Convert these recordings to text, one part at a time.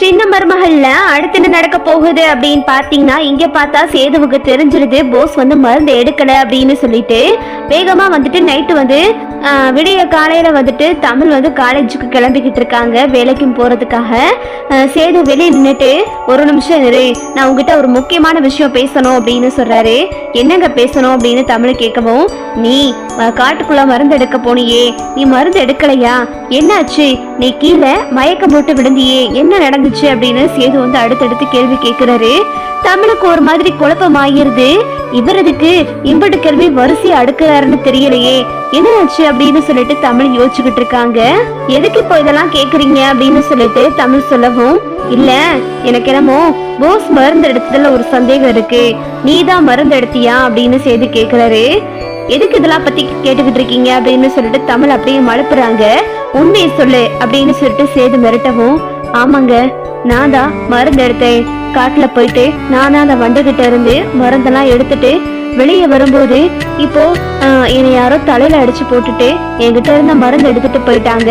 சின்ன மருமகள்ல அடுத்து என்ன நடக்க போகுது அப்படின்னு பாத்தீங்கன்னா இங்க பார்த்தா சேதுவுக்கு தெரிஞ்சிருது போஸ் வந்து மருந்து எடுக்கல அப்படின்னு சொல்லிட்டு வேகமா வந்துட்டு நைட்டு வந்து விடிய காலையில வந்துட்டு தமிழ் வந்து காலேஜுக்கு கிளம்பிக்கிட்டு இருக்காங்க வேலைக்கும் போறதுக்காக. சேது வெளியே நின்றுட்டு ஒரு நிமிஷம் இரு, நான் உங்ககிட்ட ஒரு முக்கியமான விஷயம் பேசணும் அப்படின்னு சொல்றாரு. என்னங்க பேசணும் அப்படின்னு தமிழ் கேட்கவும், நீ காட்டுக்குள்ள மருந்து எடுக்க போனியே, நீ மருந்து எடுக்கலையா, என்னாச்சு, நீ கீழே மயக்கம் போட்டு விழுந்தியே, என்ன நடந்துச்சு அப்படின்னு சேது வந்து அடுத்தடுத்து கேள்வி கேட்கிறாரு. தமிழுக்கு ஒரு மாதிரி குழப்பம் ஆகிருது. இவரதுக்கு இம்பட்டு கேள்வி வரிசையா அடுக்கிறாருன்னு தெரியலையே, என்னாச்சு அப்படின்னு சொல்லிட்டு தமிழ் யோசிச்சுக்கிட்டு இருக்காங்க. எதுக்கு இப்போ இதெல்லாம் கேக்குறீங்க அப்படின்னு சொல்லிட்டு தமிழ் சொல்லவும், இல்ல எனக்கு என்னமோ போஸ் மருந்து எடுத்ததுல ஒரு சந்தேகம் இருக்கு, நீதான் மருந்து எடுத்தியா அப்படின்னு சேது கேக்குறாரு. எதுக்கு இதெல்லாம் பத்தி கேட்டுக்கிட்டு இருக்கீங்க அப்படின்னு சொல்லிட்டு தமிழ் அப்படியே மழுப்புறாங்க. உண்மையை சொல்லு அப்படின்னு சொல்லிட்டு சேது மிரட்டவும், ஆமாங்க நான் தான் மருந்து எடுத்தேன், காட்டுல போயிட்டு நான் தான் அந்த வண்டுகிட்ட இருந்து மருந்தெல்லாம் எடுத்துட்டு வெளியே வரும்போது இப்போ என்னை யாரோ தலையில அடிச்சு போட்டுட்டு என்கிட்ட இருந்த மருந்து எடுத்துட்டு போயிட்டாங்க,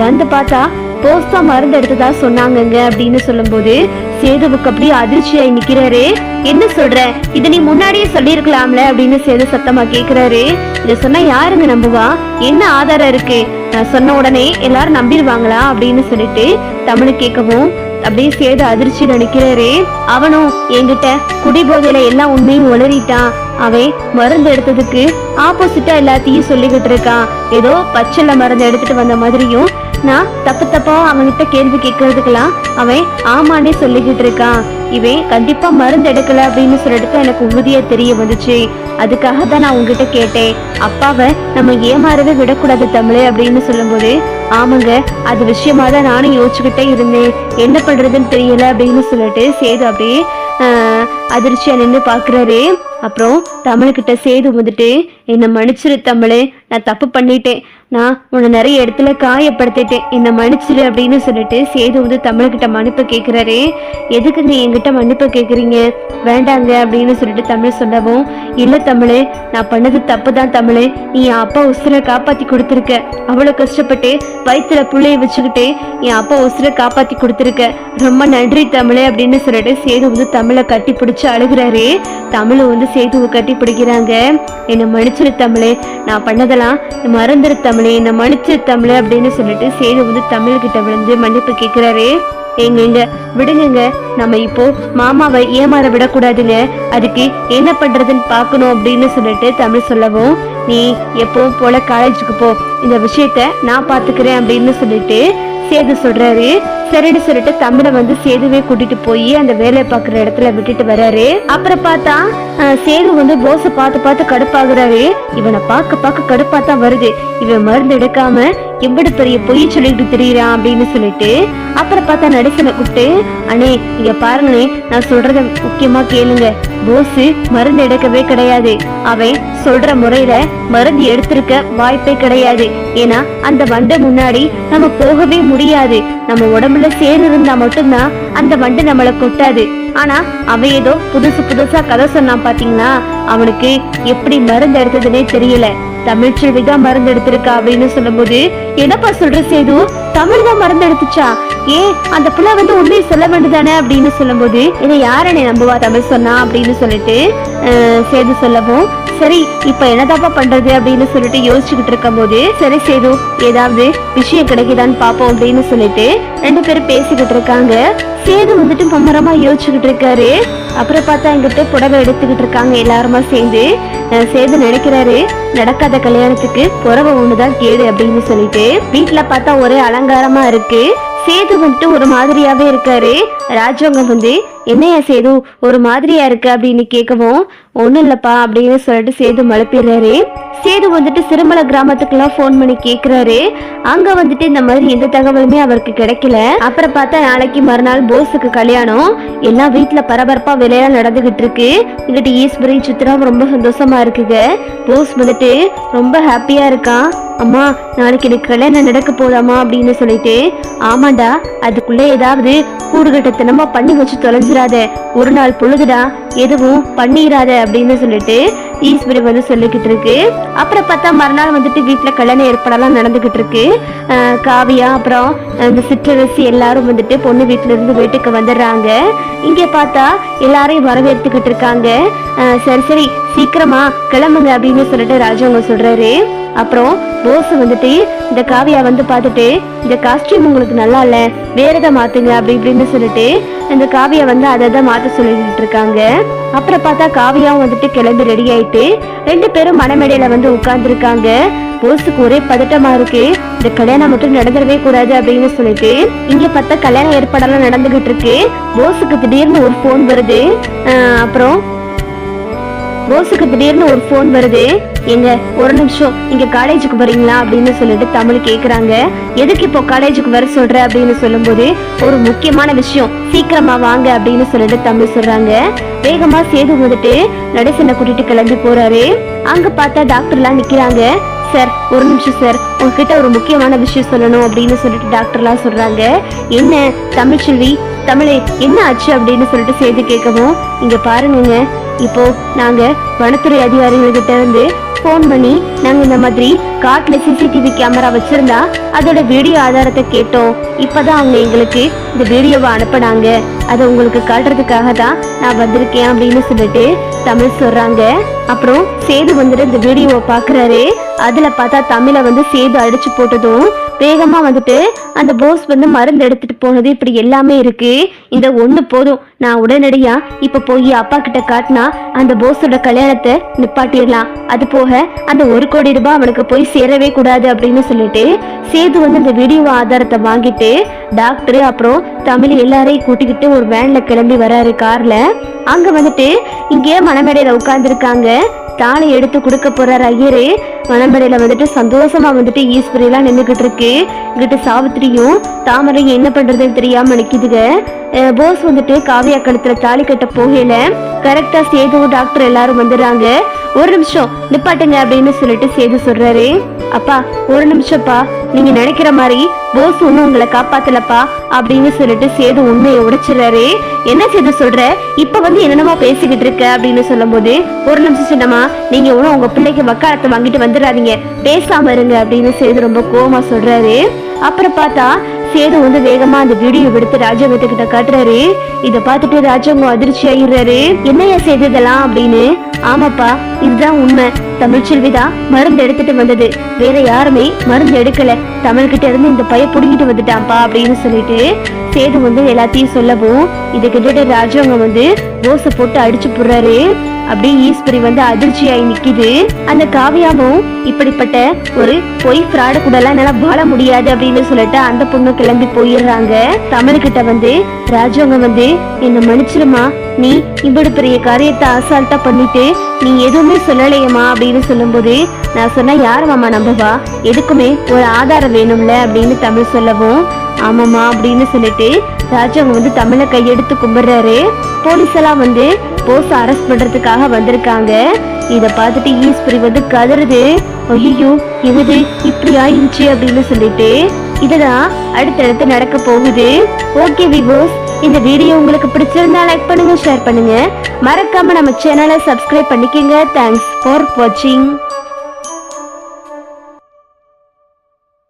வந்து பார்த்தா போஸ்டா மருந்து எடுத்ததா சொன்னாங்கங்க அப்படின்னு சொல்லும் போது சேதுவுக்கு அப்படியே அதிர்ச்சியாய் நிக்கிறாரு. என்ன சொல்ற, இத நீ முன்னாடியே சொல்லிருக்கலாம்ல அப்படின்னு சேது சத்தமா கேக்குறாரு. இத சொன்னா யாருங்க நம்புவா, என்ன ஆதாரம் இருக்கு, நான் சொன்ன உடனே எல்லாரும் நம்பிடுவாங்களா அப்படின்னு சொல்லிட்டு தமிழ் கேட்கவும் அப்படியே சேது அதிர்ச்சி நினைக்கிறாரு. அவனும் என்கிட்ட குடிபோதையில எல்லாம் உண்மையும் உளறிட்டான், அவன் மருந்து எடுத்ததுக்கு ஆப்போசிட்டா எல்லாத்தையும் சொல்லிக்கிட்டு இருக்கான், ஏதோ பச்சைல மருந்து எடுத்துட்டு வந்த மாதிரியும் நான் தப்பு தப்பா அவன்கிட்ட கேள்வி கேட்கறதுக்கெல்லாம் அவன் ஆமாண்டே சொல்லிக்கிட்டு இருக்கான், இவன் கண்டிப்பா மருந்து எடுக்கல அப்படின்னு சொல்லிட்டு எனக்கு உறுதியா தெரிய வந்துச்சு, அதுக்காக தான் நான் உங்ககிட்ட கேட்டேன், அப்பாவை நம்ம ஏமாறவே விடக்கூடாது தமிழ் அப்படின்னு சொல்லும் போது, ஆமாங்க அது விஷயமா தான் நானும் யோசிச்சுக்கிட்டே இருந்தேன், என்ன பண்றதுன்னு தெரியல அப்படின்னு சொல்லிட்டு சேது அப்படியே அதிர்ச்சியா நின்று பாக்குறாரு. அப்புறம் தமிழ்கிட்ட சேது வந்துட்டு, என்னை மன்னிச்சிரு தமிழ், நான் தப்பு பண்ணிட்டேன், நான் உன்னை நிறைய இடத்துல காயப்படுத்திட்டேன், என்னை மன்னிச்சிரு அப்படின்னு சொல்லிட்டு சேது வந்து தமிழ்கிட்ட மன்னிப்பு கேட்கிறாரு. எதுக்குங்க என்கிட்ட மன்னிப்பு கேட்குறீங்க, வேண்டாங்க அப்படின்னு சொல்லிட்டு தமிழ் சொல்லவும், இல்லை தமிழ் நான் பண்ணது தப்பு தான் தமிழ், நீ என் அப்பா உசுரை காப்பாத்தி கொடுத்துருக்க, அவ்வளோ கஷ்டப்பட்டு வயிற்றுல புள்ளைய வச்சுக்கிட்டு என் அப்பா உசுரை காப்பாத்தி கொடுத்துருக்க, ரொம்ப நன்றி தமிழ் அப்படின்னு சொல்லிட்டு சேது வந்து தமிழை கட்டி பிடிச்சு அழுகிறாரு. தமிழ் வந்து சேதுவை கட்டி பிடிக்கிறாங்க. என்னை மன்னிச்சிரு தமிழ், நான் பண்ணதெல்லாம் மறந்துரு தமிழ், என்னை மன்னிச்சிரு தமிழ் அப்படின்னு சொல்லிட்டு சேது வந்து தமிழ்கிட்ட விழுந்து மன்னிப்பு கேட்கிறாரு. எங்க விடுங்க, நம்ம இப்போ மாமாவை ஏமாற விடக்கூடாதுங்க, அதுக்கு என்ன பண்றதுன்னு பாக்கணும் அப்படின்னு சொல்லிட்டு தமிழ் சொல்லவும், நீ எப்பவும் போல காலேஜுக்கு போ, இந்த விஷயத்த நான் பாத்துக்கிறேன் அப்படின்னு சொல்லிட்டு சேது சொல்றாரு. சரின்னு சொல்லிட்டு தமிழை வந்து சேதுவே கூட்டிட்டு போய் அந்த வேலை பாக்குற இடத்துல விட்டுட்டு வர்றாரு. அப்புறம் பார்த்தா சேது வந்து போஸ பார்த்து கடுப்பாகுறாரு. இவனை பார்க்க கடுப்பா தான் வருது, இவன் மருந்து எடுக்காம எவ்வளவு பெரிய பொய் சொல்லிட்டு திரியிறான் அப்படின்னு சொல்லிட்டு அப்புறம் பார்த்தா நடிசனை கூப்பிட்டு, அண்ணே இங்க பாருங்கண்ணே, நான் சொல்றத முக்கியமா கேளுங்க, போஸ் மருந்து எடுக்கவே கிடையாது, அவன் சொல்ற முறையில மருந்து எடுத்திருக்க வாய்ப்பே கிடையாது, ஏன்னா அந்த வண்டை முன்னாடி நம்ம போகவே முடியாது, நம்ம உடம்புல சேர் இருந்தா மட்டும்தான் அந்த வண்டு நம்மளை கொட்டாது, ஆனா அவன் ஏதோ புதுசா கதை சொன்னான் பாத்தீங்களா, அவனுக்கு எப்படி மருந்து எடுத்ததுன்னே தெரியல, தமிழ்ச்செல்விதான் மருந்து எடுத்திருக்கா அப்படின்னு சொல்லும் போது, என்னப்பா சொல்ற சேது, தமிழ் தான் மருந்து எடுத்துச்சா, ஏன் அந்த பிள்ளை வந்து உண்மையை சொல்ல வேண்டியதானே அப்படின்னு சொல்லும் போது, இதை யாரனே நம்புவா தமிழ் சொன்னா அப்படின்னு சொல்லிட்டு சேது சொல்லவும், சரி இப்ப என்னதாப்பா பண்றது அப்படின்னு சொல்லிட்டு யோசிச்சுக்கிட்டு இருக்கும் போது, சரி சேது ஏதாவது விஷயம் கிடைக்குதான்னு பாப்போம் அப்படின்னு சொல்லிட்டு ரெண்டு பேரும் பேசிக்கிட்டு இருக்காங்க. சேது வந்துட்டு பம்பரமா யோசிச்சுக்கிட்டு இருக்காரு. அப்புறம் பார்த்தா எங்கிட்ட புடவை எடுத்துக்கிட்டு இருக்காங்க எல்லாருமா சேர்ந்து. சேது நினைக்கிறாரு, நடக்காத கல்யாணத்துக்கு புடவை ஒண்ணுதான் கேடு அப்படின்னு சொல்லிட்டு வீட்டுல பார்த்தா ஒரே அலங்காரமா இருக்கு. சேது வந்துட்டு ஒரு மாதிரியாவே இருக்காரு. ராஜவங்க வந்து என்னையா சேது ஒரு மாதிரியா இருக்கு அப்படின்னு கேட்கவும், ஒண்ணும் இல்லப்பா அப்படின்னு சொல்லிட்டு சேது மழுப்பிடுறாரு. சேது வந்துட்டு சிறுமலை கிராமத்துக்குலாம் போன் பண்ணி கேக்குறாரு. அங்க வந்துட்டு இந்த மாதிரி எந்த தகவலுமே அவருக்கு கிடைக்கல. அப்புறம் பார்த்தா நாளைக்கு மறுநாள் போஸுக்கு கல்யாணம், எல்லாம் வீட்டுல பரபரப்பா வேலையெல்லாம் நடந்துகிட்டு இருக்கு. இங்கிட்டு ஈஸ்வரி சித்ரா ரொம்ப சந்தோஷமா இருக்குங்க. போஸ் வந்துட்டு ரொம்ப ஹாப்பியா இருக்கான். அம்மா நாளைக்கு எனக்கு கல்யாணம் நடக்க போதாமா அப்படின்னு சொல்லிட்டு, ஆமாண்டா அதுக்குள்ள ஏதாவது கூடுகட்டத்தனமா பண்ணி வச்சு தொலைஞ்சிடாத, ஒரு நாள் பொழுதுடா எதுவும் பண்ணிடாத அப்படின்னு சொல்லிட்டு ஈஸ்வரி வந்து சொல்லிக்கிட்டு இருக்கு. அப்புறம் பார்த்தா மறுநாள் வந்துட்டு வீட்டுல கல்யாண ஏற்பாடெல்லாம் நடந்துகிட்டு இருக்கு. காவியா அப்புறம் இந்த சிற்றரசி எல்லாரும் வந்துட்டு பொண்ணு வீட்டுல இருந்து வீட்டுக்கு வந்துடுறாங்க. இங்க பார்த்தா எல்லாரையும் வரவேற்றுக்கிட்டு இருக்காங்க. சரி சரி சீக்கிரமா கிளம்புங்க அப்படின்னு சொல்லிட்டு ராஜவங்க சொல்றாரு. அப்புறம் போஸ் வந்துட்டு இந்த காவியா வந்து பார்த்துட்டு இந்த காஸ்டியூம் உங்களுக்கு நல்லா இல்ல, வேற எதை மாத்துங்க அப்படி இப்படின்னு சொல்லிட்டு இந்த காவியா வந்து அதை மாத்த சொல்லிட்டு இருக்காங்க. அப்புறம் பார்த்தா காவியாவும் வந்துட்டு கிளம்பி ரெடி ஆயிட்டு 2 பேரும் மணமேடையில வந்து உட்கார்ந்து இருக்காங்க. போஸுக்கு ஒரே பதட்டமா இருக்கு. இந்த கல்யாணம் மட்டும் நடந்துடவே கூடாது அப்படின்னு சொல்லிட்டு இங்க பார்த்தா கல்யாண ஏற்பாடெல்லாம் நடந்துகிட்டு இருக்கு. போஸுக்கு திடீர்னு ஒரு போன் வருது. எங்க ஒரு நிமிஷம் இங்க காலேஜுக்கு வரீங்களா அப்படின்னு சொல்லிட்டு தமிழ் கேக்குறாங்க. எதுக்கு இப்போ காலேஜுக்கு வர சொல்ற அப்படின்னு சொல்லும் போது ஒரு முக்கியமான விஷயம், சீக்கிரமா வாங்க அப்படின்னு சொல்லிட்டு தமிழ் சொல்றாங்க. வேகமா சேது வந்துட்டு நடேசனை கூட்டிட்டு கிளம்பி போறாரு. அங்க பார்த்தா டாக்டர் எல்லாம் நிக்கிறாங்க. சார் ஒரு நிமிஷம் சார், உங்ககிட்ட ஒரு முக்கியமான விஷயம் சொல்லணும் அப்படின்னு சொல்லிட்டு டாக்டர் எல்லாம் சொல்றாங்க. என்ன தமிழ்ச்செல்வி, தமிழே என்ன ஆச்சு அப்படின்னு சொல்லிட்டு சேது கேட்கவும், இங்க பாருங்க, இப்போ நாங்க வனத்துறை அதிகாரிகள்கிட்ட இருந்து போன் பண்ணி நாங்க இந்த மாதிரி காட்டுல சிசிடிவி கேமரா வச்சிருந்தா அதோட வீடியோ ஆதாரத்தை கேட்டோம். இப்பதான் அவங்க எங்களுக்கு இந்த வீடியோவை அனுப்பினாங்க. அதை உங்களுக்கு காட்டுறதுக்காக தான் நான் வந்திருக்கேன் அப்படின்னு சொல்லிட்டு தமிழ் சொல்றாங்க. அப்புறம் சேது வந்துட்டு இந்த வீடியோவை பாக்குறாரு. அதுல பார்த்தா தமிழை வந்து சேது அடிச்சு போட்டதும் வேகமா வந்துட்டு அந்த போஸ் வந்து மருந்து எடுத்துட்டு போனது இப்படி எல்லாமே இருக்கு. இந்த ஒண்ணு போதும், நான் உடனடியா இப்ப போய் அப்பா கிட்ட காட்டினா அந்த போஸோட கல்யாணத்தை நிப்பாட்டிடலாம். அது போக அந்த 1 கோடி ரூபாய் அவனுக்கு போய் சேரவே கூடாது அப்படின்னு சொல்லிட்டு சேது வந்து இந்த வீடியோ ஆதாரத்தை வாங்கிட்டு டாக்டர் அப்புறம் தமிழ் எல்லாரையும் கூட்டிக்கிட்டு ஒரு வேன்ல கிளம்பி வராரு கார்ல. அங்க வந்துட்டு இங்கே மணமேடையில உட்கார்ந்து இருக்காங்க. தாலி எடுத்து கொடுக்க போறாரு ஐயரு. மணமேடையில வந்துட்டு சந்தோஷமா வந்துட்டு ஈஸ்வரி எல்லாம் நின்றுகிட்டு இருக்கு. இங்கிட்ட சாவித்திரியும் தாமரையும் என்ன பண்றதுன்னு தெரியாம நிக்குதுங்க. போஸ் வந்துட்டு காவியா கழுத்துல தாலி கட்ட போகல. கரெக்டா சேது டாக்டர் எல்லாரும் வந்துடுறாங்க. ஒரு நிமிஷம் நிப்பாட்டுங்க அப்படின்னு சொல்லிட்டு சேது சொல்றாரு. அப்பா ஒரு நிமிஷம்ப்பா, நீங்க நினைக்கிற மாதிரி போஸ் ஒன்னும் உங்களை காப்பாத்தலப்பா அப்படின்னு சொல்லிட்டு சேது உண்மையை உடைச்சிடுறாரு. என்ன சேது சொல்ற, இப்ப வந்து என்னென்னமா பேசிக்கிட்டு இருக்க அப்படின்னு சொல்லும் போது, ஒரு நிமிஷம் சின்னமா, நீங்க ஒன்னும் உங்க பிள்ளைக்கு வக்காலத்தை வாங்கிட்டு வந்துடாதீங்க, பேசாம இருங்க அப்படின்னு சேது ரொம்ப கோவமா சொல்றாரு. அப்புறம் பார்த்தா சேது வந்து வேகமா அந்த வீடியோ எடுத்து ராஜவங்க கிட்ட காட்டுறாரு. இத பார்த்துட்டு ராஜவங்க அதிர்ச்சி ஆயிடுறாரு. என்னையா சேது இதெல்லாம் அப்படின்னு. ஆமாப்பா இதுதான் உண்மை, தமிழ்ச்செல்விதான் மருந்து எடுத்துட்டு வந்தது, வேற யாருமே மருந்து எடுக்கல, தமிழ்கிட்ட இருந்து இந்த பைய புடிங்கிட்டு வந்துட்டான்ப்பா அப்படின்னு சொல்லிட்டு சேது வந்து எல்லாத்தையும் சொல்லவும் இதை கிட்ட ராஜவங்க வந்து போஸ போட்டு அடிச்சு போடுறாரு. அப்படியே ஈஸ்வரி வந்து அதிர்ச்சியாயி நிக்குது. அந்த காவியாவும் இப்படிப்பட்ட ஒரு பொய் ஃப்ராடு கூட எல்லாம் என்னால வாழ முடியாது அப்படின்னு சொல்லிட்டு அந்த பொண்ணு கிளம்பி போயிடுறாங்க. தமிழ்கிட்ட வந்து ராஜவங்க வந்து என்ன மன்னிச்சிருமா, நீ இப்படி பெரிய காரியத்தை அசால்ட்டா பண்ணிட்டு நீ எதுவுமே சொல்லலையம்மா அப்படின்னு சொல்லும் போது, நான் சொன்னா யாரு மாமா நம்பவா, எதுக்குமே ஒரு ஆதாரம் வேணும்ல அப்படின்னு தமிழ் சொல்லவும், ஆமாமா அப்படின்னு சொல்லிட்டு ராஜவங்க வந்து தமிழை கையெடுத்து கும்பிடுறாரு. போலீஸ் எல்லாம் வந்து போஸ் அரெஸ்ட் பண்றதுக்காக வந்திருக்காங்க. இத பார்த்துட்டு ஈஸ்வரி வந்து கதறுது. ஐயோ இது இப்படி ஆயிடுச்சு அப்படின்னு சொல்லிட்டு இதுதான் அடுத்தடுத்து நடக்க போகுது. ஓகே விவோஸ், இந்த வீடியோ உங்களுக்கு பிடிச்சிருந்தா லைக் பண்ணுங்க, ஷேர் பண்ணுங்க, மறக்காம நம்ம சேனலை சப்ஸ்கிரைப் பண்ணிக்கங்க. தேங்க்ஸ் ஃபார் வாட்சிங்.